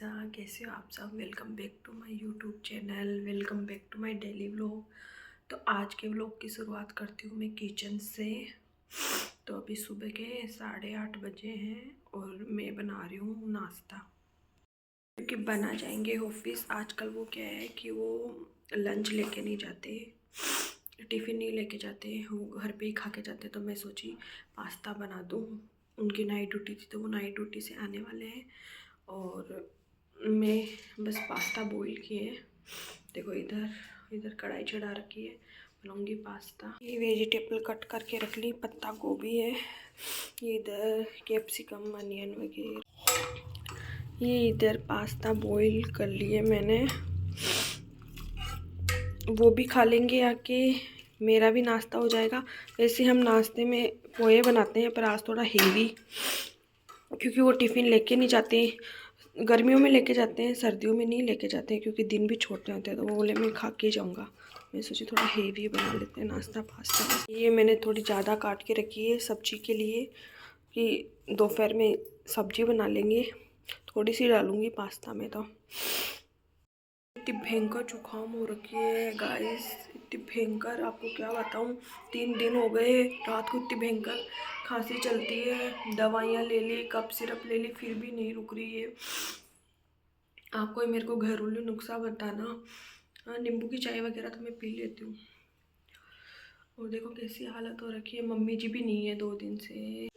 Guys, कैसे हो आप सब। Welcome back to my YouTube channel, welcome back to my daily vlog. तो आज के व्लॉग की शुरुआत करती हूँ मैं किचन से। तो अभी सुबह के 8:30 बजे हैं और मैं बना रही हूँ नाश्ता, क्योंकि बना जाएंगे ऑफिस। आजकल वो क्या है कि वो लंच लेके नहीं जाते, टिफ़िन नहीं लेके जाते, वो घर पे ही खा के जाते। तो मैं सोची पास्ता बना दूँ। उनकी नाइट ड्यूटी थी तो वो नाइट ड्यूटी से आने वाले हैं और मैं बस पास्ता बॉईल किए। देखो इधर इधर कढ़ाई चढ़ा रखी है, बनाऊंगी पास्ता। ये वेजिटेबल कट करके रख ली, पत्ता गोभी है, ये इधर कैप्सिकम अनियन वगैरह। ये इधर पास्ता बॉईल कर लिए मैंने, वो भी खा लेंगे आके, मेरा भी नाश्ता हो जाएगा। वैसे हम नाश्ते में पोहे बनाते हैं, पर आज थोड़ा हेवी, क्योंकि वो टिफ़िन लेके नहीं जाते। गर्मियों में लेके जाते हैं, सर्दियों में नहीं लेके जाते हैं, क्योंकि दिन भी छोटे होते हैं। तो वो बोले मैं खा के जाऊँगा। मैं सोची थोड़ा हेवी बना लेते हैं नाश्ता पास्ता। ये मैंने थोड़ी ज़्यादा काट के रखी है सब्जी के लिए, कि दोपहर में सब्जी बना लेंगे। थोड़ी सी डालूँगी पास्ता में। तो इतनी भयंकर जुकाम हो रखी है गाइस, इतनी भयंकर, आपको क्या बताऊं। 3 दिन हो गए, रात को इतनी भयंकर खांसी चलती है। दवाइयाँ ले ली, कफ सिरप ले ली, फिर भी नहीं रुक रही है। आप कोई मेरे को घरेलू नुस्खा बताना। नींबू की चाय वगैरह तो मैं पी लेती हूँ। और देखो कैसी हालत हो रखी है, मम्मी जी भी नहीं है 2 दिन से।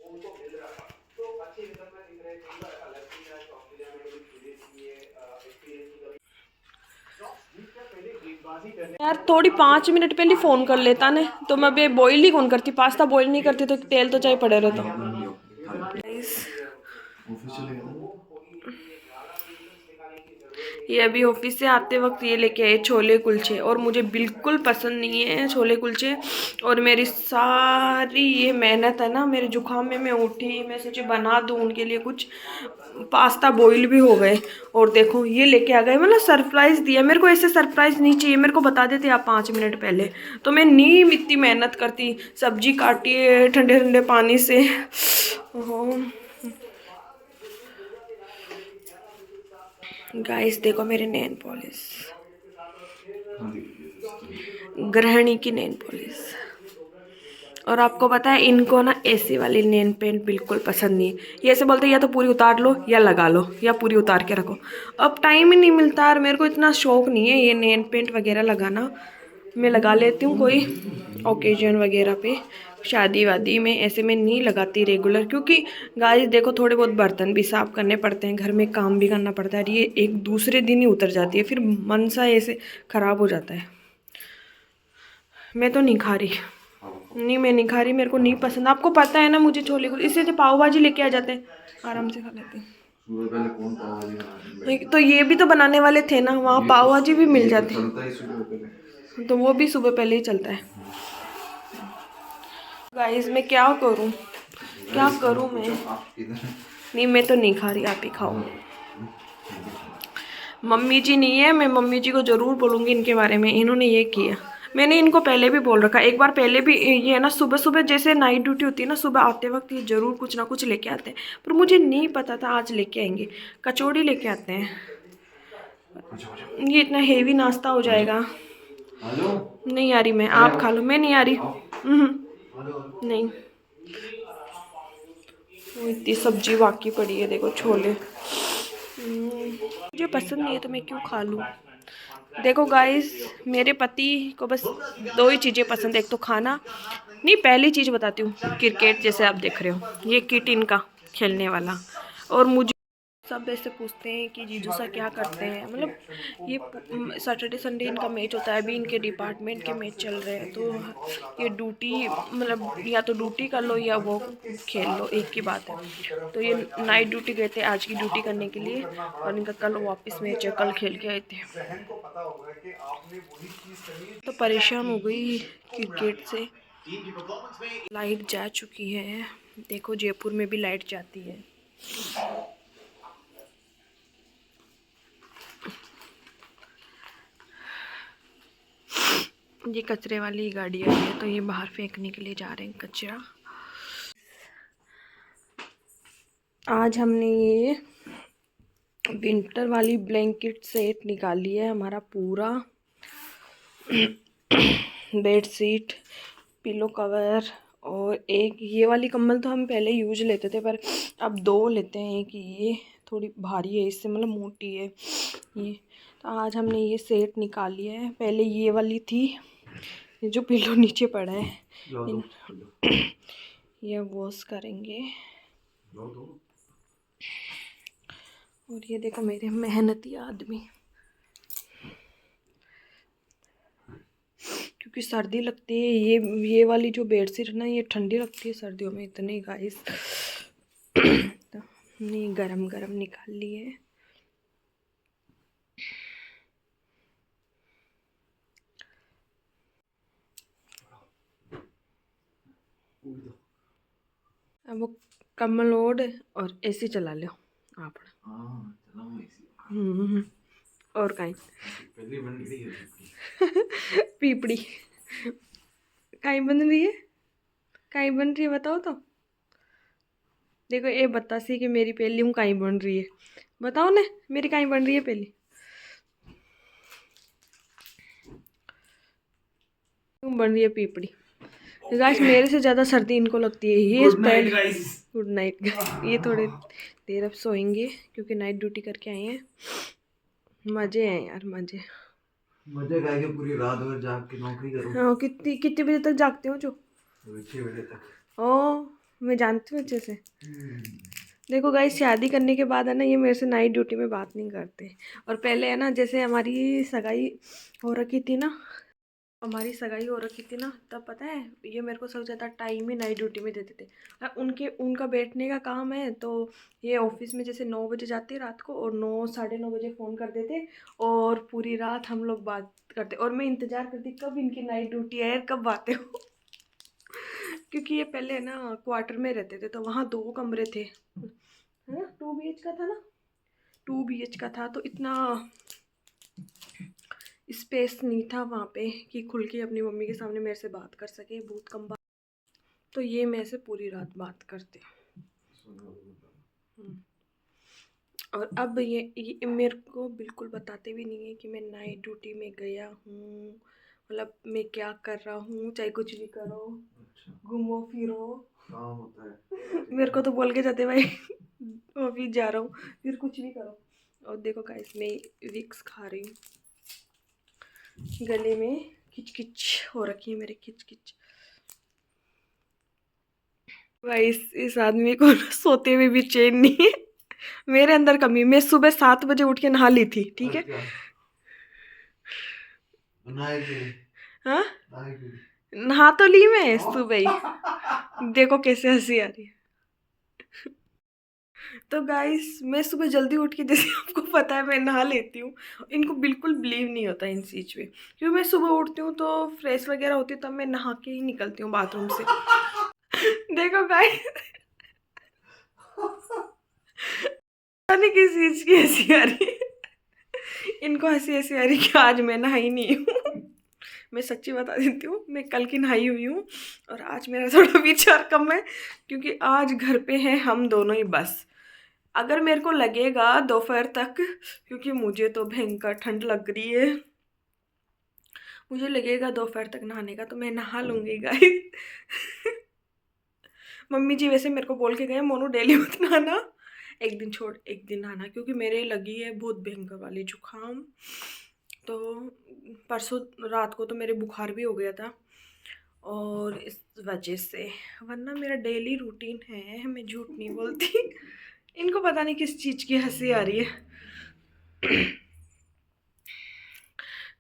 यार थोड़ी 5 मिनट पहले फ़ोन कर लेता ने, तो मैं अभी बॉईल ही कौन करती, पास्ता बॉईल नहीं करती तो तेल तो चाहे पड़े रहता। ऑफिस चले गए थे ना। ये अभी ऑफिस से आते वक्त ये लेके आए छोले कुलचे, और मुझे बिल्कुल पसंद नहीं है छोले कुलचे। और मेरी सारी ये मेहनत है ना, मेरे जुकाम में मैं उठी, मैं सोची बना दूँ उनके लिए कुछ। पास्ता बॉईल भी हो गए और देखो ये लेके आ गए। मतलब सरप्राइज़ दिया मेरे को, ऐसे सरप्राइज़ नहीं चाहिए। मेरे को बता देते आप 5 मिनट पहले, तो मैं नहीं इतनी मेहनत करती। सब्जी काटी है ठंडे ठंडे पानी से। गाइस देखो मेरे नेल पॉलिश, हाँ दिख रही है तो। गृहिणी की नेल पॉलिश। और आपको पता है इनको ना ऐसी वाली नेल पेंट बिल्कुल पसंद नहीं है। ये ऐसे बोलते हैं या तो पूरी उतार लो या लगा लो, या पूरी उतार के रखो। अब टाइम ही नहीं मिलता, और मेरे को इतना शौक नहीं है ये नेल पेंट वगैरह लगाना। मैं लगा लेती हूँ कोई ओकेजन वगैरह पे, शादी वादी में। ऐसे में नहीं लगाती रेगुलर, क्योंकि गाइस देखो थोड़े बहुत बर्तन भी साफ़ करने पड़ते हैं, घर में काम भी करना पड़ता है। और ये एक दूसरे दिन ही उतर जाती है, फिर मन सा ऐसे ख़राब हो जाता है। मैं तो नहीं खा रही, नहीं मैं नहीं खा रही, मेरे को नहीं पसंद। आपको पता है ना मुझे छोले कुलचे, इससे तो पाव भाजी लेके आ जाते हैं, आराम से खा लेते हैं। सुबह पहले कौन पाव भाजी बनाने बैठ तो ये भी तो बनाने वाले थे ना, वहाँ पाव भाजी भी मिल ये तो जाती, चलता ही सुबह पहले। तो वो भी सुबह पहले ही चलता है। गाइस मैं क्या करूँ, क्या गाइस करूँ मैं। पूछो आप किधर हैं? नहीं मैं तो नहीं खा रही, आप ही खाओ। मैं भी खा रहा मम्मी जी नहीं है, मैं मम्मी जी को ज़रूर बोलूँगी इनके बारे में, इन्होंने ये किया। मैंने इनको पहले भी बोल रखा, एक बार पहले भी। ये है ना सुबह सुबह जैसे नाइट ड्यूटी होती है ना, सुबह आते वक्त ये ज़रूर कुछ ना कुछ लेके आते हैं। पर मुझे नहीं पता था आज लेके आएंगे। कचौड़ी लेके आते हैं। हूँ। आ जाओ ये इतना हेवी नाश्ता हो आ जाओ जाएगा। आ जाओ। नहीं आ रही मैं, अरे आप आओ खा लो, मैं नहीं आ रही। आओ हम्म, आ जाओ आ जाओ। नहीं। वो इतनी सब्जी बाकी पड़ी है, देखो छोले। मुझे पसंद नहीं है तो मैं क्यों खा लूँ। देखो गाइस मेरे पति को बस 2 ही चीज़ें पसंद है, एक तो खाना। नहीं पहली चीज़ बताती हूँ, क्रिकेट। जैसे आप देख रहे हो ये किट इनका खेलने वाला। और मुझे सब ऐसे पूछते हैं कि जीजू सा क्या करते हैं। मतलब ये सैटरडे संडे इनका मैच होता है, अभी इनके डिपार्टमेंट के मैच चल रहे हैं। तो ये ड्यूटी, मतलब या तो ड्यूटी कर लो या वो खेल लो, एक ही बात है। तो ये नाइट ड्यूटी गए थे आज की ड्यूटी करने के लिए, और इनका कल वापस मैच है, कल खेल के आए थे। तो परेशान हो गई क्रिकेट से। लाइट जा चुकी है, देखो जयपुर में भी लाइट जाती है। ये कचरे वाली गाड़ी आई है, तो ये बाहर फेंकने के लिए जा रहे हैं कचरा। आज हमने ये विंटर वाली ब्लैंकेट सेट निकाल लिया है हमारा पूरा। बेड शीट, पिलो कवर और एक ये वाली कंबल तो हम पहले यूज लेते थे, पर अब 2 लेते हैं। कि ये थोड़ी भारी है, इससे मतलब मोटी है ये, तो आज हमने ये सेट निकाल लिया है। पहले ये वाली थी, ये जो पिलो नीचे पड़ा है ये वॉश करेंगे। और ये देखो मेरे मेहनती आदमी, क्योंकि सर्दी लगती है, ये वाली जो बेडशीट है ना, ये ठंडी लगती है सर्दियों में इतनी गाइस। तो हमने गरम गरम निकाल ली है। अब वो कम्बल ओढ़ और एसी चला लो आप। और कहीं पीपड़ी कहीं बन रही है, कहीं बन रही है बताओ तो। देखो ये बतासी कि मेरी पहली हूँ कहीं बन रही है, बताओ ना मेरी कहीं बन रही है पहली। क्यों बन रही है पीपड़ी गाइस? मेरे से ज़्यादा सर्दी इनको लगती है। ये गुड नाइट। ये थोड़े देर अब सोएंगे क्योंकि नाइट ड्यूटी करके आए हैं। मज़े हैं यार, मज़े खाएंगे पूरी रात भर जाग के नौकरी करो। हाँ, कितनी कितने बजे तक जागते हो जो? 6 बजे तक। ओ, मैं जानती हूँ अच्छे से। देखो गाइस, शादी करने के बाद है ना, ये मेरे से नाइट ड्यूटी में बात नहीं करते। और पहले है ना, जैसे हमारी सगाई हो रखी थी ना, तब पता है ये मेरे को सबसे ज़्यादा टाइम ही नाइट ड्यूटी में देते थे। और उनका बैठने का काम है, तो ये ऑफिस में जैसे 9 बजे जाते रात को, और 9 साढ़े 9 बजे फ़ोन कर देते, और पूरी रात हम लोग बात करते। और मैं इंतज़ार करती कब इनकी नाइट ड्यूटी है, कब आते हो। क्योंकि ये पहले ना क्वार्टर में रहते थे, तो वहाँ 2 कमरे थे, है ना, 2 BH का था ना, 2 BH का था, तो इतना स्पेस नहीं था वहाँ पे कि खुल के अपनी मम्मी के सामने मेरे से बात कर सके, बहुत कम बात। तो ये मेरे से पूरी रात बात करते। और अब ये मेरे को बिल्कुल बताते भी नहीं है कि मैं नाइट ड्यूटी में गया हूँ, मतलब मैं क्या कर रहा हूँ। चाहे कुछ भी करो, घूमो फिरो, काम होता है। मेरे को तो बोल के जाते भाई ऑफिस जा रहा हूँ, फिर कुछ भी करो। और देखो गाइस, मैं विक्स खा रही हूँ, गले में किचकिच हो रखी है मेरे, किचकिच। भाई इस आदमी को सोते हुए भी चैन नहीं है। मेरे अंदर कमी। मैं सुबह 7 बजे उठ के नहा ली थी, ठीक है। हाँ, नहा तो ली मैं सुबह ही। देखो कैसे हंसी आ रही है। तो गाइस, मैं सुबह जल्दी उठ के, जैसे आपको पता है, मैं नहा लेती हूँ। इनको बिल्कुल बिलीव नहीं होता इन चीज़ पे, क्योंकि मैं सुबह उठती हूँ तो फ्रेश वगैरह होती हूँ, तब मैं नहा के ही निकलती हूँ बाथरूम से। देखो गाइस, पता नहीं किस चीज़ की हंसी आ रही है। इनको हंसी ऐसी आ रही कि आज मैं नहाई नहीं हूँ। मैं सच्ची बता देती हूँ, मैं कल की नहाई हुई हूँ, और आज मेरा थोड़ा विचार कम है, क्योंकि आज घर पे हैं हम दोनों ही बस। अगर मेरे को लगेगा दोपहर तक, क्योंकि मुझे तो भयंकर ठंड लग रही है, मुझे लगेगा दोपहर तक नहाने का, तो मैं नहा लूँगी गाइस। मम्मी जी वैसे मेरे को बोल के गए, मोनू डेली मत नहाना, एक दिन छोड़ एक दिन नहाना, क्योंकि मेरे लगी है बहुत भयंकर वाली जुकाम। तो परसों रात को तो मेरे बुखार भी हो गया था, और इस वजह से, वरना मेरा डेली रूटीन है, मैं झूठ नहीं बोलती। इनको पता नहीं किस चीज़ की हंसी आ रही है।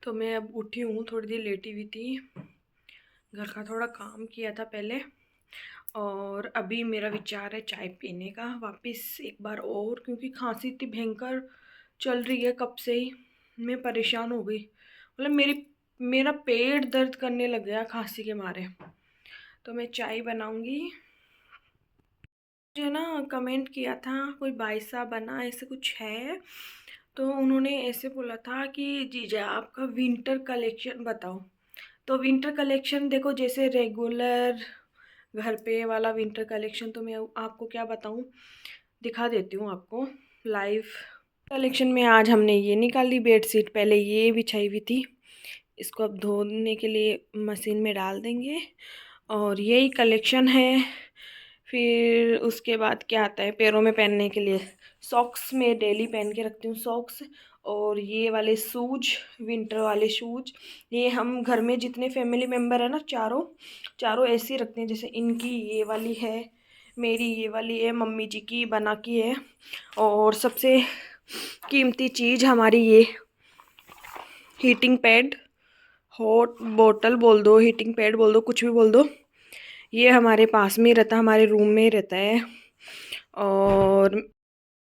तो मैं अब उठी हूँ, थोड़ी देर लेटी हुई थी, घर का थोड़ा काम किया था पहले, और अभी मेरा विचार है चाय पीने का वापस एक बार और, क्योंकि खांसी इतनी भयंकर चल रही है कब से ही, मैं परेशान हो गई। मतलब मेरा पेट दर्द करने लग गया खांसी के मारे। तो मैं चाय बनाऊंगी। मुझे ना कमेंट किया था कोई बाइसा बना ऐसे कुछ है, तो उन्होंने ऐसे बोला था कि जीजा आपका विंटर कलेक्शन बताओ। तो विंटर कलेक्शन देखो, जैसे रेगुलर घर पे वाला विंटर कलेक्शन तो मैं आपको क्या बताऊं, दिखा देती हूँ आपको लाइव। कलेक्शन में आज हमने ये निकाली बेडशीट, पहले ये बिछाई हुई थी, इसको अब धोने के लिए मशीन में डाल देंगे। और यही कलेक्शन है। फिर उसके बाद क्या आता है पैरों में पहनने के लिए, सॉक्स में डेली पहन के रखती हूँ सॉक्स। और ये वाले शूज, विंटर वाले शूज, ये हम घर में जितने फैमिली मेम्बर है ना, चारों चारों ऐसे ही रखते हैं। जैसे इनकी ये वाली है, मेरी ये वाली है, मम्मी जी की बना की है। और सबसे कीमती चीज़ हमारी ये हीटिंग पैड, हॉट बॉटल बोल दो, हीटिंग पैड बोल दो, कुछ भी बोल दो, ये हमारे पास में ही रहता है, हमारे रूम में ही रहता है। और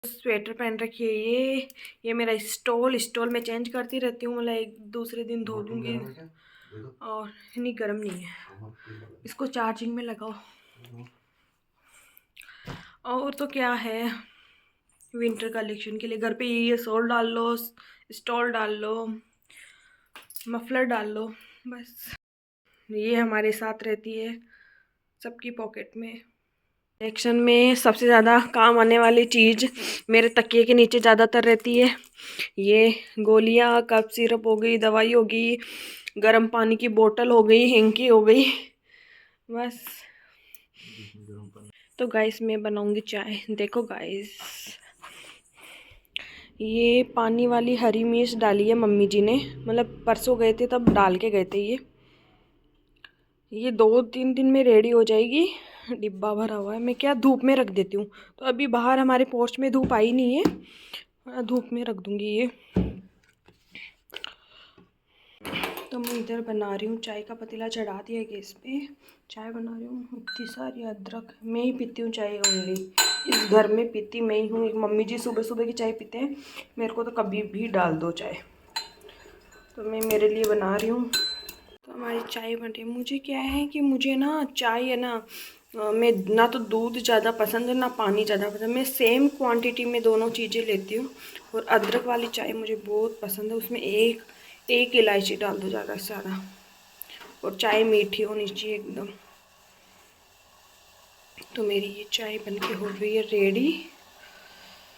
स्वेटर पहन रखी है ये मेरा स्टॉल मैं चेंज करती रहती हूँ, मतलब एक दूसरे दिन धो बॉटल दूँगी। गर्म है क्या? दे दो। और नहीं, गर्म नहीं है, बहुत तेल लगा इसको चार्जिंग में लगाओ। दो। और तो क्या है, विंटर कलेक्शन के लिए घर पे ये शॉल डाल लो, स्टॉल डाल लो, मफलर डाल लो, बस। ये हमारे साथ रहती है सबकी पॉकेट में। कलेक्शन में सबसे ज़्यादा काम आने वाली चीज़ मेरे तकिए के नीचे ज़्यादातर रहती है। ये गोलियाँ, कफ सिरप हो गई, दवाई हो गई, गर्म पानी की बोतल हो गई, हिंकी हो गई, बस। गर्म पानी। तो गाइस मैं बनाऊंगी चाय। देखो गाइस, ये पानी वाली हरी मिर्च डाली है मम्मी जी ने, मतलब परसों गए थे तब डाल के गए थे। ये 2-3 दिन में रेडी हो जाएगी। डिब्बा भरा हुआ है, मैं क्या धूप में रख देती हूँ। तो अभी बाहर हमारे पोर्च में धूप आई नहीं है, धूप में रख दूँगी ये। तो मैं इधर बना रही हूँ चाय का पतीला चढ़ा दिया गैस पे, चाय बना रही हूँ। इतनी सारी अदरक, मैं ही पीती हूँ चाय, ओनली इस घर में पीती मैं ही हूँ। एक मम्मी जी सुबह सुबह की चाय पीते हैं, मेरे को तो कभी भी डाल दो चाय। तो मैं मेरे लिए बना रही हूँ। तो हमारी चाय बन रही है। मुझे क्या है कि मुझे ना चाय है ना, मैं ना तो दूध ज़्यादा पसंद है ना पानी ज़्यादा पसंद, मैं सेम क्वांटिटी में दोनों चीज़ें लेती हूँ। और अदरक वाली चाय मुझे बहुत पसंद है, उसमें एक इलायची डाल दो ज़्यादा से ज़्यादा। और चाय मीठी होनी चाहिए एकदम। तो मेरी ये चाय बन के हो गई है रेडी,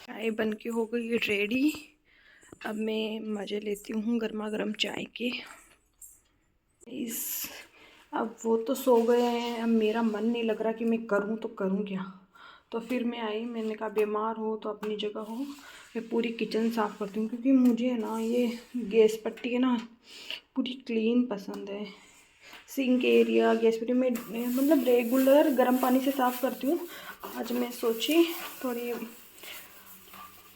चाय बन के हो गई है रेडी। अब मैं मज़े लेती हूँ गर्मा गर्म चाय के। अब वो तो सो गए हैं, अब मेरा मन नहीं लग रहा कि मैं करूँ तो करूँ क्या। तो फिर मैं आई, मैंने कहा बीमार हो तो अपनी जगह हो, मैं पूरी किचन साफ़ करती हूँ। क्योंकि मुझे ना ये गैस पट्टी है ना पूरी क्लीन पसंद है। सिंक एरिया, गैस पट्टी में मतलब रेगुलर गर्म पानी से साफ़ करती हूँ। आज मैं सोची थोड़ी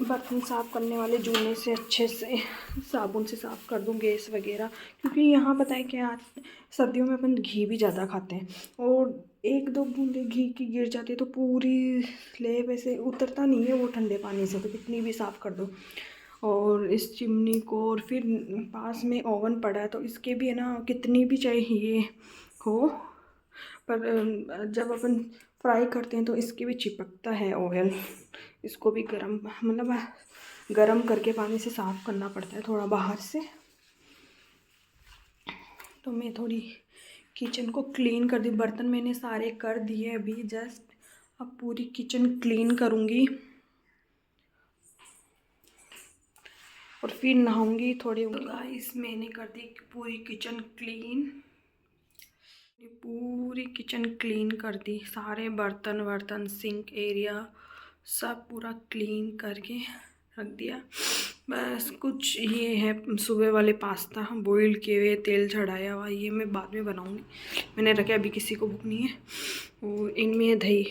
बर्तन साफ़ करने वाले जूने से अच्छे से साबुन से साफ़ कर दूँ गैस वगैरह। क्योंकि यहाँ पता है क्या, सर्दियों में अपन घी भी ज़्यादा खाते हैं, और 1-2 बूंदे घी की गिर जाती है तो पूरी स्लेब ऐसे उतरता नहीं है वो ठंडे पानी से, तो कितनी भी साफ़ कर दो। और इस चिमनी को, और फिर पास में ओवन पड़ा है तो इसके भी है ना, कितनी भी चाहिए हो, पर जब अपन फ्राई करते हैं तो इसके भी चिपकता है ऑयल। इसको भी गरम, मतलब गरम करके पानी से साफ़ करना पड़ता है थोड़ा बाहर से। तो मैं थोड़ी किचन को क्लीन कर दी, बर्तन मैंने सारे कर दिए अभी जस्ट। अब पूरी किचन क्लीन करूँगी और फिर नहाऊंगी थोड़ी। तो गाइस मैंने कर दी पूरी किचन क्लीन, पूरी किचन क्लीन कर दी, सारे बर्तन वर्तन सिंक एरिया सब पूरा क्लीन करके रख दिया। बस कुछ ये है सुबह वाले पास्ता बॉईल किए हुए, तेल चढ़ाया हुआ, ये मैं बाद में बनाऊंगी, मैंने रखे, अभी किसी को भूख नहीं है। और इनमें है दही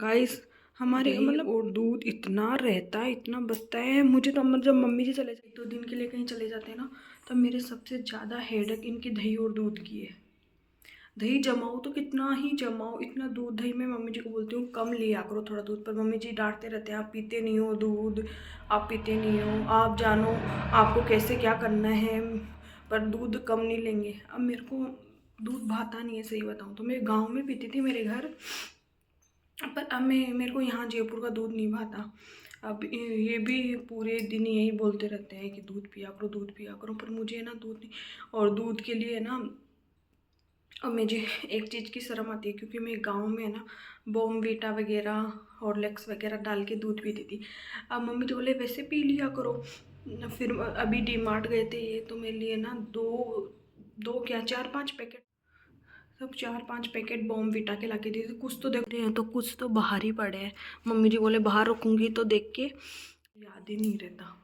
गाइस, हमारे मतलब, और दूध इतना रहता है, इतना बचता है। मुझे तो जब मम्मी जी चले जाते 2 दिन के लिए कहीं चले जाते हैं ना, तब मेरे सबसे ज़्यादा हेडेक इनकी दही और दूध की है। दही जमाओ तो कितना ही जमाओ, इतना दूध दही। मैं मम्मी जी को बोलती हूँ कम लिया करो थोड़ा दूध, पर मम्मी जी डांटते रहते हैं, आप पीते नहीं हो दूध, आप पीते नहीं हो, आप जानो आपको कैसे क्या करना है, पर दूध कम नहीं लेंगे। अब मेरे को दूध भाता नहीं है, सही बताऊँ तो। मैं गाँव में पीती थी मेरे घर, पर अब मेरे को यहाँ जयपुर का दूध नहीं भाता। अब ये भी पूरे दिन यही बोलते रहते हैं कि दूध पिया करो, दूध पिया करो, पर मुझे ना दूध नहीं। और दूध के लिए ना, और मुझे एक चीज़ की शर्म आती है, क्योंकि मैं गांव में ना बॉर्नवीटा वगैरह हॉर्लिक्स वगैरह डाल के दूध पीती थी। अब मम्मी तो बोले वैसे पी लिया करो। फिर अभी डीमार्ट गए थे ये तो मेरे लिए ना दो क्या 4-5 पैकेट, सब 4-5 पैकेट बॉर्नवीटा के ला के दिए थे। कुछ तो देख रहे हैं तो कुछ तो बाहर ही पड़े हैं। मम्मी जी बोले बाहर रखूँगी तो देख के याद ही नहीं रहता।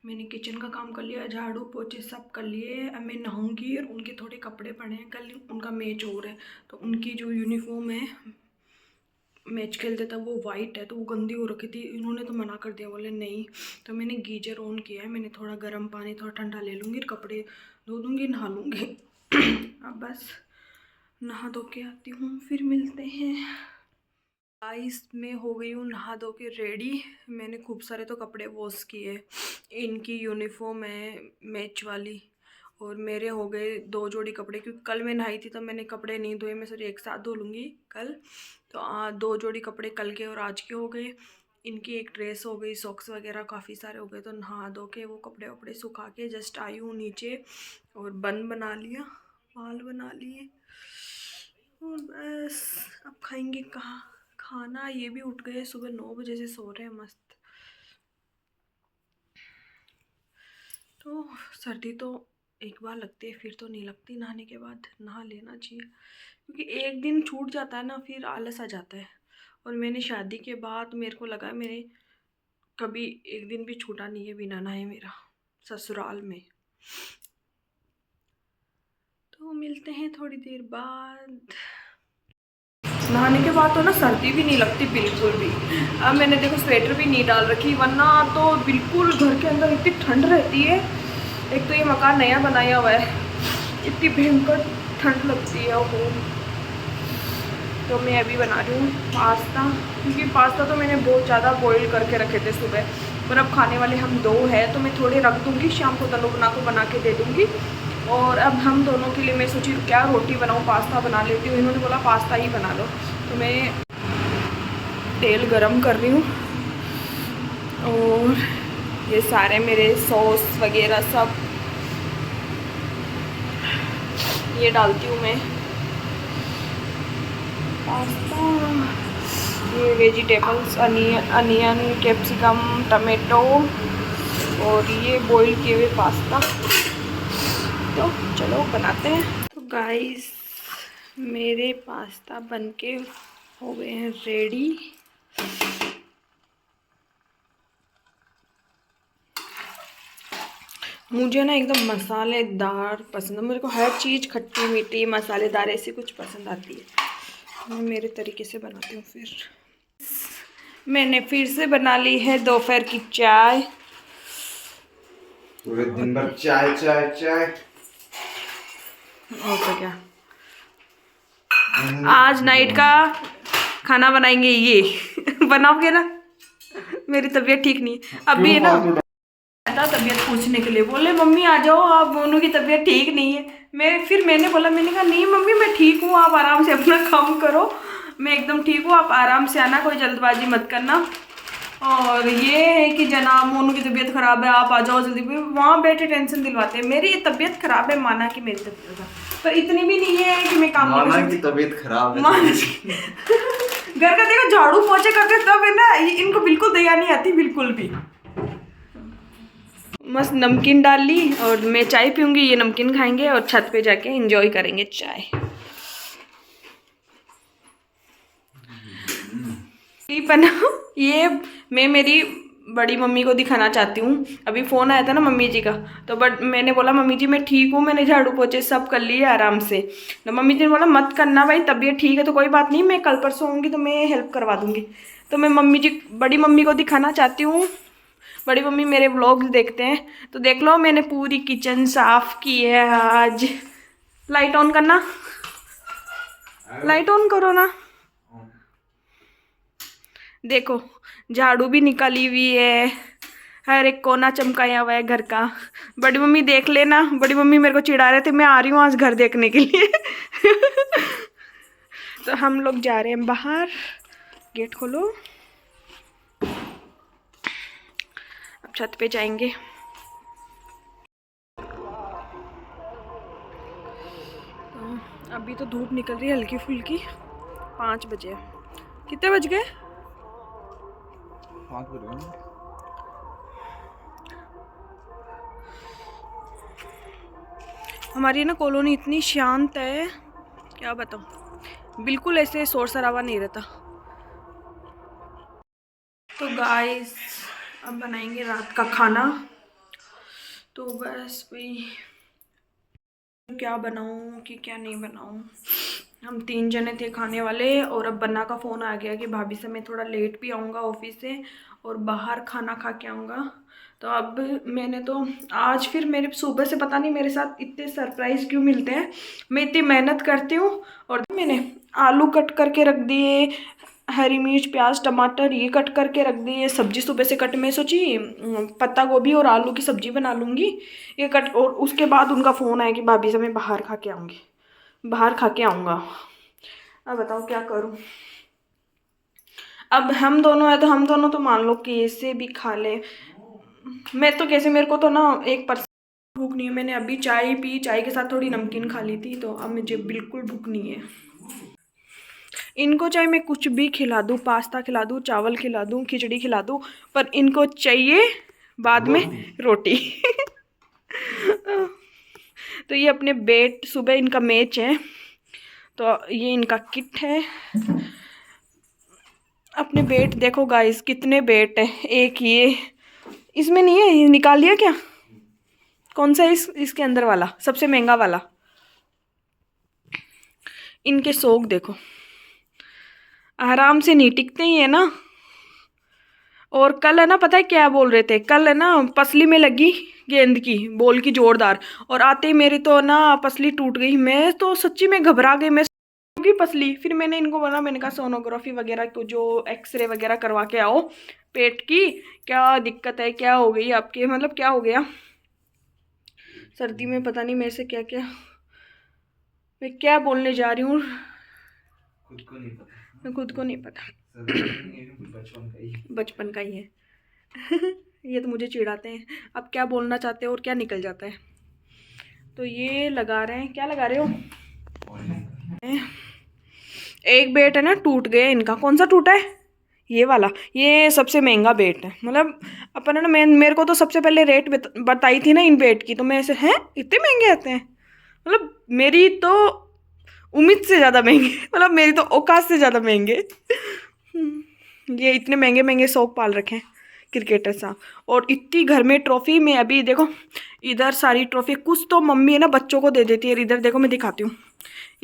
मैंने किचन का काम कर लिया, झाड़ू पोछे सब कर लिए। अब मैं नहाऊंगी और उनके थोड़े कपड़े पड़े हैं, कल उनका मैच हो रहा है तो उनकी जो यूनिफॉर्म है मैच खेलते तब वो वाइट है तो वो गंदी हो रखी थी। इन्होंने तो मना कर दिया, बोले नहीं। तो मैंने गीजर ऑन किया है, मैंने थोड़ा गर्म पानी थोड़ा ठंडा ले लूँगी, कपड़े धो दूँगी, नहा लूँगी। अब बस नहा धो के आती हूँ, फिर मिलते हैं। गाइस मैं हो गई हूँ नहा धो के रेडी। मैंने खूब सारे तो कपड़े वॉश किए। इनकी यूनिफॉर्म है मैच वाली और मेरे हो गए 2 जोड़ी कपड़े, क्योंकि कल मैं नहाई थी तो मैंने कपड़े नहीं धोए। मैं सॉरी एक साथ धो लूँगी कल। तो 2 जोड़ी कपड़े कल के और आज के हो गए। इनकी एक ड्रेस हो गई, सॉक्स वगैरह काफ़ी सारे हो गए। तो नहा धो के वो कपड़े वपड़े सुखा के जस्ट आई हूँ नीचे और बन बना लिया, बाल बना लिए और बस अब खाएंगे कहाँ खाना। ये भी उठ गए, सुबह 9 बजे से सो रहे हैं मस्त। तो सर्दी तो एक बार लगती है, फिर तो नहीं लगती। नहाने के बाद नहा लेना चाहिए, क्योंकि एक दिन छूट जाता है ना फिर आलस आ जाता है। और मैंने शादी के बाद मेरे को लगा मेरे कभी एक दिन भी छूटा नहीं है बिना नहाए मेरा ससुराल में। तो मिलते हैं थोड़ी देर बाद। नहाने के बाद तो ना सर्दी भी नहीं लगती बिल्कुल भी। अब मैंने देखो स्वेटर भी नहीं डाल रखी, वरना तो बिल्कुल घर के अंदर इतनी ठंड रहती है। एक तो ये मकान नया बनाया हुआ है, इतनी भयंकर ठंड लगती है वो। तो मैं अभी बना रही हूँ पास्ता, क्योंकि पास्ता तो मैंने बहुत ज़्यादा बॉईल करके रखे थे सुबह, पर अब खाने वाले हम 2 हैं तो मैं थोड़े रख दूँगी, शाम को तनु बना को बना के दे दूँगी। और अब हम दोनों के लिए मैं सोची क्या रोटी बनाऊँ, पास्ता बना लेती हूँ। इन्होंने बोला पास्ता ही बना लो, तो मैं तेल गरम कर रही हूँ और ये सारे मेरे सॉस वगैरह सब ये डालती हूँ मैं। पास्ता, ये वेजिटेबल्स अनियन, कैप्सिकम, टमाटो और ये बॉईल किए हुए पास्ता। तो चलो बनाते हैं। तो गाइस मेरे पास्ता बनके हो गए हैं रेडी। मुझे ना एकदम मसालेदार पसंद है, मेरे को हर चीज़ खट्टी मीठी मसालेदार ऐसी कुछ पसंद आती है। मैं मेरे तरीके से बनाती हूँ। फिर मैंने फिर से बना ली है दोपहर की चाय। पूरे दिन भर चाय चाय चाय। और तो क्या, आज नाइट का खाना बनाएंगे ये। बनाओगे ना? मेरी तबीयत ठीक नहीं है अभी है ना, तबीयत पूछने के लिए बोले मम्मी आ जाओ, आप दोनों की तबीयत ठीक नहीं है। मैंने बोला, मैंने कहा नहीं मम्मी मैं ठीक हूँ, आप आराम से अपना काम करो, मैं एकदम ठीक हूँ, आप आराम से आना, कोई जल्दबाजी मत करना। और ये है कि जनाब मोनू की तबीयत ख़राब है, आप आ जाओ जल्दी। वहाँ बैठे टेंशन दिलवाते हैं। मेरी तबीयत ख़राब है, माना कि मेरी तबीयत खराब, पर इतनी भी नहीं है कि मैं काम नहीं कर सकती। माना की तबीयत खराब है। घर का देखो झाड़ू पोछे करते तब है ना, इनको बिल्कुल दया नहीं आती बिल्कुल भी। मस्त नमकीन डाल ली और मैं चाय पीऊँगी, ये नमकीन खाएंगे और छत पे जाके एंजॉय करेंगे चाय। ये मैं मेरी बड़ी मम्मी को दिखाना चाहती हूँ। अभी फ़ोन आया था ना मम्मी जी का, तो बट मैंने बोला मम्मी जी मैं ठीक हूँ, मैंने झाड़ू पोछे सब कर लिए आराम से। तो मम्मी जी ने बोला मत करना भाई, तबीयत ठीक है तो कोई बात नहीं, मैं कल परसों आऊँगी तो मैं हेल्प करवा दूँगी। तो मैं बड़ी मम्मी को दिखाना चाहती हूँ। बड़ी मम्मी मेरे व्लॉग्स देखते हैं, तो देख लो मैंने पूरी किचन साफ़ की है आज। लाइट ऑन करना, लाइट ऑन करो ना। देखो झाड़ू भी निकाली हुई है, हर एक कोना चमकाया हुआ है घर का। बड़ी मम्मी देख लेना, बड़ी मम्मी मेरे को चिढ़ा रहे थे, मैं आ रही हूँ आज घर देखने के लिए। तो हम लोग जा रहे हैं बाहर, गेट खोलो, अब छत पे जाएंगे। अभी तो धूप निकल रही है हल्की फुल्की, 5 बजे। कितने बज गए? 5 बज गए। हमारी ना कॉलोनी इतनी शांत है, क्या बताऊँ, बिल्कुल ऐसे शोर शराबा नहीं रहता। तो गाइस अब बनाएंगे रात का खाना, तो बस वही क्या बनाऊँ कि क्या नहीं बनाऊँ। हम 3 जने थे खाने वाले और अब बन्ना का फ़ोन आ गया कि भाभी से मैं थोड़ा लेट भी आऊँगा ऑफिस से और बाहर खाना खा के आऊँगा। तो अब मैंने तो आज फिर मेरे सुबह से पता नहीं मेरे साथ इतने सरप्राइज़ क्यों मिलते हैं। मैं इतनी मेहनत करती हूँ और मैंने आलू कट करके रख दिए, हरी मिर्च प्याज टमाटर ये कट करके रख दिए, सब्जी सुबह से कट, मैं सोची पत्ता गोभी और आलू की सब्जी बना लूँगी ये कट। और उसके बाद उनका फ़ोन आया कि भाभी से मैं बाहर खा के आऊँगी, बाहर खा के आऊँगा। अब बताओ क्या करूँ। अब हम दोनों हैं तो हम दोनों तो मान लो कैसे भी खा ले, मैं तो कैसे, मेरे को तो ना 1% भूख नहीं है। मैंने अभी चाय पी, चाय के साथ थोड़ी नमकीन खा ली थी, तो अब मुझे बिल्कुल भूख नहीं है। इनको चाहे मैं कुछ भी खिला दूँ, पास्ता खिला दूँ, चावल खिला दूँ, खिचड़ी खिला दूँ, पर इनको चाहिए बाद में रोटी। तो ये अपने बेट, सुबह इनका मैच है तो ये इनका किट है। अपने बेट देखो गाइस, कितने बेट है, एक ये इसमें नहीं है, ये निकाल लिया क्या? कौन सा है इसके अंदर वाला, सबसे महंगा वाला? इनके शौक देखो, आराम से नहीं टिकते ही है ना। और कल है ना, पता है क्या बोल रहे थे, कल है ना पसली में लगी गेंद की बॉल की जोरदार, और आते ही मेरी तो ना पसली टूट गई। मैं तो सच्ची में घबरा गई, मैं की पसली। फिर मैंने इनको बोला, मैंने कहा सोनोग्राफी वगैरह को जो एक्सरे वगैरह करवा के आओ पेट की, क्या दिक्कत है, क्या हो गई आपके, मतलब क्या हो गया। सर्दी में पता नहीं मेरे से क्या क्या, मैं क्या बोलने जा रही हूँ, खुद को नहीं पता, मैं खुद को नहीं पता। बचपन का ही है। ये तो मुझे चिढ़ाते हैं, अब क्या बोलना चाहते हो और क्या निकल जाता है। तो ये लगा रहे हैं, क्या लगा रहे हो? एक बेट है ना टूट गया इनका। कौन सा टूटा है? ये वाला, ये सबसे महंगा बेट है। मतलब अपन है ना, मेरे को तो सबसे पहले रेट बताई थी ना इन बेट की, तो मैं ऐसे, हैं इतने महंगे आते हैं, मतलब मेरी तो उम्मीद से ज़्यादा महंगे, मतलब मेरी तो औकात से ज़्यादा महंगे। ये इतने महंगे महंगे शौक पाल रखे हैं क्रिकेटर साहब। और इतनी घर में ट्रॉफी में, अभी देखो इधर सारी ट्रॉफी, कुछ तो मम्मी है ना बच्चों को दे देती है। इधर देखो, मैं दिखाती हूँ,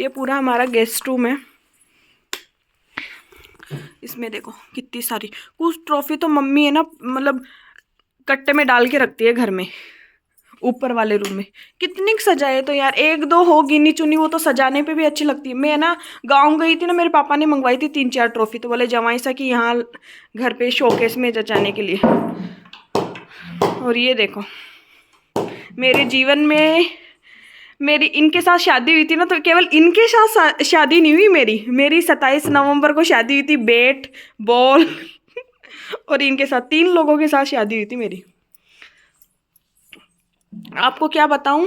ये पूरा हमारा गेस्ट रूम है, इसमें देखो कितनी सारी, कुछ ट्रॉफी तो मम्मी है ना मतलब कट्टे में डाल के रखती है घर में, ऊपर वाले रूम में। कितनी सजाए तो यार, एक दो हो गिनी चुनी, वो तो सजाने पे भी अच्छी लगती है। मैं ना गांव गई थी ना, मेरे पापा ने मंगवाई थी 3-4 ट्रॉफी, तो बोले जमाई सा कि यहाँ घर पे शोकेस में जचाने के लिए। और ये देखो, मेरे जीवन में मेरी इनके साथ शादी हुई थी ना, तो केवल इनके साथ शादी नहीं हुई मेरी 27 नवंबर को शादी हुई थी, बैट बॉल। और इनके साथ 3 लोगों के साथ शादी हुई थी मेरी। आपको क्या बताऊं,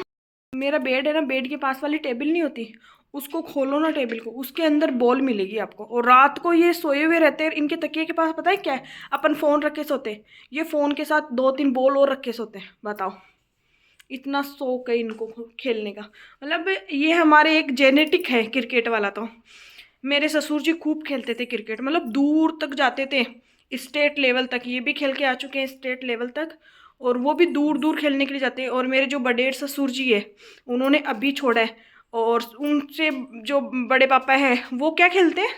मेरा बेड है ना, बेड के पास वाली टेबल नहीं होती, उसको खोलो ना टेबल को, उसके अंदर बॉल मिलेगी आपको। और रात को ये सोए हुए रहते हैं, इनके तकिए के पास पता है क्या है, अपन फ़ोन रख के सोते हैं, ये फ़ोन के साथ 2-3 बॉल और रख के सोते हैं। बताओ, इतना शौक है इनको खेलने का। मतलब ये हमारे एक जेनेटिक है क्रिकेट वाला। तो मेरे ससुर जी खूब खेलते थे क्रिकेट, मतलब दूर तक जाते थे, स्टेट लेवल तक। ये भी खेल के आ चुके हैं स्टेट लेवल तक, और वो भी दूर दूर खेलने के लिए जाते हैं। और मेरे जो बड़ेर ससुर जी है, उन्होंने अभी छोड़ा है, और उनसे जो बड़े पापा है वो क्या खेलते हैं,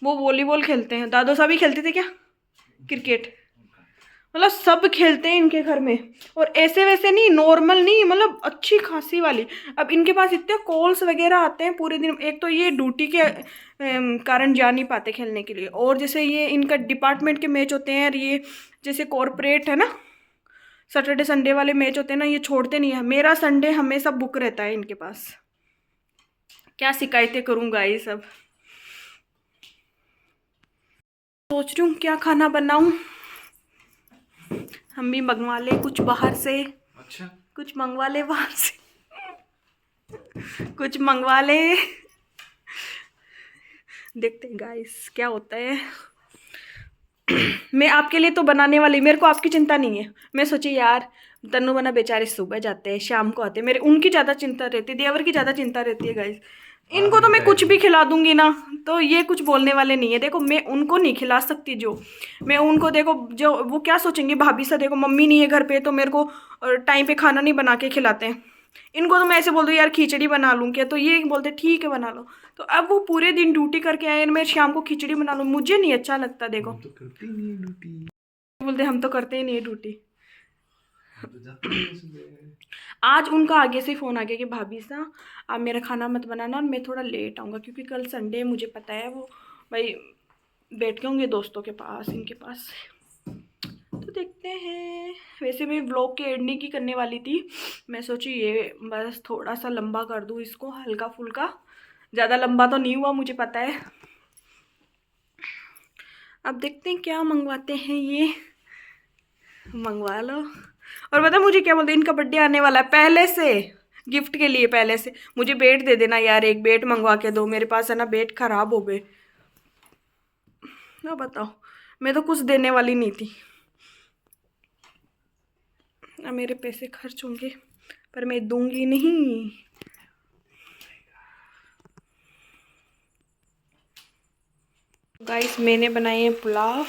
वो वॉलीबॉल खेलते हैं। दादो साहब भी खेलते थे क्या क्रिकेट? मतलब सब खेलते हैं इनके घर में, और ऐसे वैसे नहीं, नॉर्मल नहीं, मतलब अच्छी खासी वाली। अब इनके पास इतने कॉल्स वगैरह आते हैं पूरे दिन। एक तो ये ड्यूटी के कारण जा नहीं पाते खेलने के लिए, और जैसे ये इनका डिपार्टमेंट के मैच होते हैं, और ये जैसे कॉरपोरेट है ना, सैटरडे संडे वाले मैच होते हैं ना, ये छोड़ते नहीं है। मेरा संडे हमेशा बुक रहता है इनके पास। क्या शिकायतें करूँगा ये सब। सोच रही हूँ क्या खाना बनाऊँ, हम भी मंगवा ले कुछ बाहर से। अच्छा, कुछ मंगवा ले बाहर से, कुछ मंगवा ले। देखते हैं गाइस क्या होता है। मैं आपके लिए तो बनाने वाली, मेरे को आपकी चिंता नहीं है। मैं सोची यार तन्नू बना बेचारे सुबह जाते हैं शाम को आते हैं, मेरे उनकी ज़्यादा चिंता रहती है, देवर की ज़्यादा चिंता रहती है गाइस। इनको तो मैं कुछ भी खिला दूंगी ना, तो ये कुछ बोलने वाले नहीं है। देखो मैं उनको नहीं खिला सकती, जो मैं उनको देखो जो वो क्या सोचेंगे भाभी से, देखो मम्मी नहीं है घर पे तो मेरे को टाइम पे खाना नहीं बना के खिलाते हैं। इनको तो मैं ऐसे बोल दूँ यार खिचड़ी बना लूँ क्या, तो ये बोलते ठीक है बना लो। तो अब वो पूरे दिन ड्यूटी करके आए, मैं शाम को खिचड़ी बना लूँ, मुझे नहीं अच्छा लगता। देखो तो करती नहीं ड्यूटी, बोलते हम तो करते ही नहीं है ड्यूटी। तो जाती नहीं सुबह। आज उनका आगे से फ़ोन आ गया कि भाभी सा आप मेरा खाना मत बनाना और मैं थोड़ा लेट आऊँगा, क्योंकि कल संडे है, मुझे पता है वो भाई बैठ के होंगे दोस्तों के पास, इनके पास। तो देखते हैं। वैसे मैं व्लॉग के एंडिंग की करने वाली थी, मैं सोची ये बस थोड़ा सा लंबा कर दूँ इसको, हल्का फुल्का, ज़्यादा लंबा तो नहीं हुआ मुझे पता है। अब देखते हैं क्या मंगवाते हैं, ये मंगवा लो। और पता मुझे क्या बोलते हैं, इनका बर्थडे आने वाला है, पहले से गिफ्ट के लिए पहले से मुझे बेट दे देना यार, एक बेट मंगवा के दो, मेरे पास है ना बेट खराब हो गए ना। बताओ मैं तो कुछ देने वाली नहीं थी, अब मेरे पैसे खर्च होंगे पर मैं दूंगी नहीं। गाइस मैंने बनाए हैं पुलाव,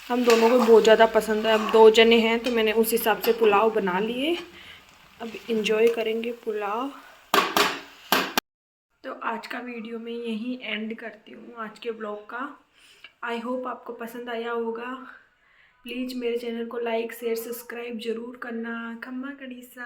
हम दोनों को बहुत ज़्यादा पसंद है। अब 2 जने हैं तो मैंने उस हिसाब से पुलाव बना लिए, अब इंजॉय करेंगे पुलाव। तो आज का वीडियो मैं यहीं एंड करती हूँ, आज के ब्लॉग का। आई होप आपको पसंद आया होगा। प्लीज़ मेरे चैनल को लाइक शेयर सब्सक्राइब ज़रूर करना। खम्मा कड़ीसा।